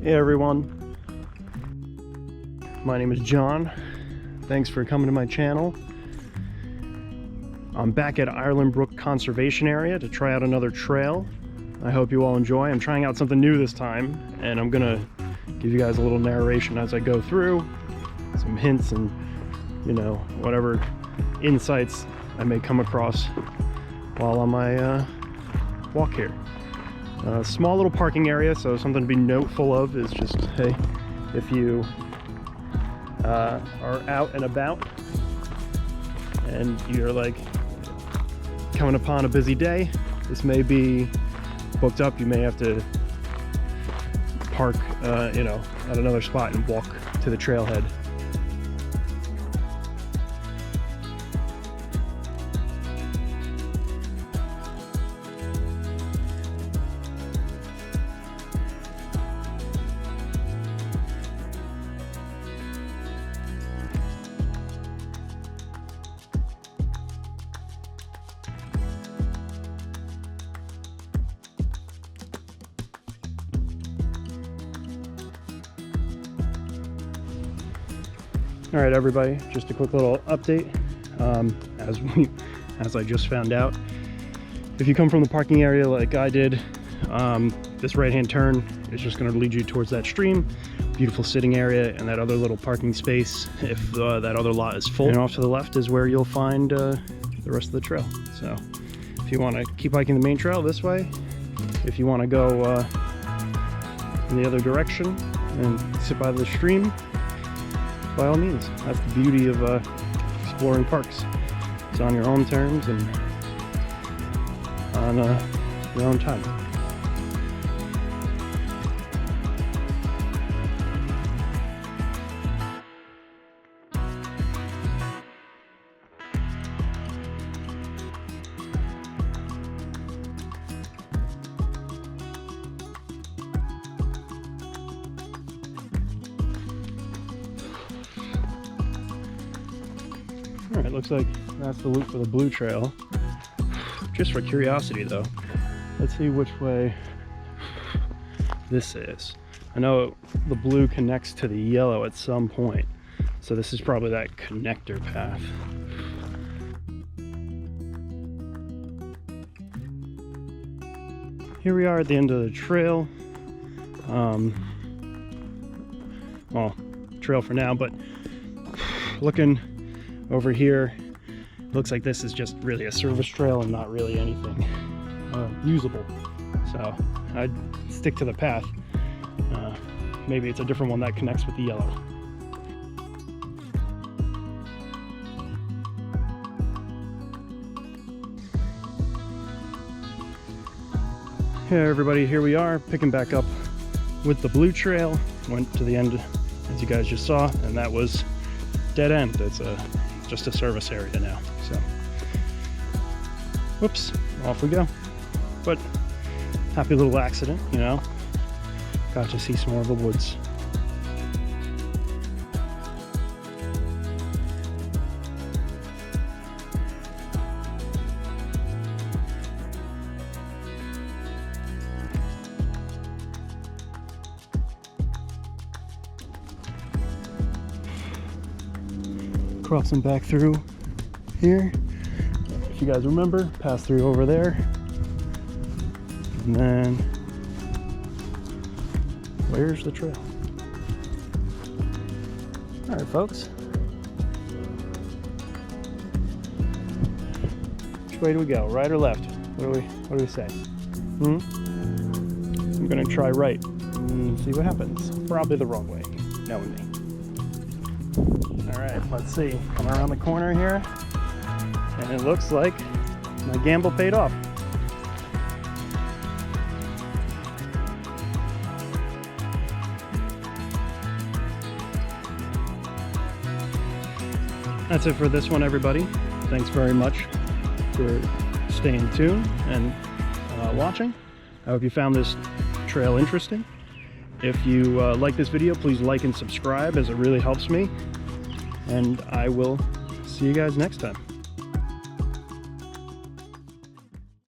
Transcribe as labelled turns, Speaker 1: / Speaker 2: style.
Speaker 1: Hey everyone, my name is John. Thanks for coming to my channel. I'm back at Ireland Brook Conservation area to try out another trail. I hope you all enjoy. I'm trying out something new this time, and I'm gonna give you guys a little narration as I go through, some hints and, you know, whatever insights I may come across while on my walk here. Small little parking area, so something to be noteful of is just, hey, if you are out and about and you're like coming upon a busy day, this may be booked up. You may have to park, you know, at another spot and walk to the trailhead. All right, everybody, just a quick little update. As I just found out, if you come from the parking area like I did, this right-hand turn is just going to lead you towards that stream, beautiful sitting area, and that other little parking space if that other lot is full. And off to the left is where you'll find the rest of the trail. So if you want to keep hiking the main trail this way, if you want to go in the other direction and sit by the stream, by all means. That's the beauty of exploring parks. It's on your own terms and on your own time. Alright, looks like that's the loop for the blue trail. Just for curiosity though, let's see which way this is. I know the blue connects to the yellow at some point, so this is probably that connector path. Here we are at the end of the trail. Well, trail for now, but looking over here, looks like this is just really a service trail and not really anything usable. So I'd stick to the path. Maybe it's a different one that connects with the yellow. Hey everybody, here we are picking back up with the blue trail. Went to the end as you guys just saw, and that was dead end. It's just a service area now. So whoops, off we go. But happy little accident, you know, got to see some more of the woods. Crossing back through here, if you guys remember, pass through over there, and then where's the trail? All right, folks, which way do we go, right or left? What do we say? I'm gonna try right and see what happens. Probably the wrong way, knowing me. All right, let's see. Come around the corner here, and it looks like my gamble paid off. That's it for this one, everybody. Thanks very much for staying tuned and watching. I hope you found this trail interesting. If you like this video, please like and subscribe, as it really helps me. And I will see you guys next time.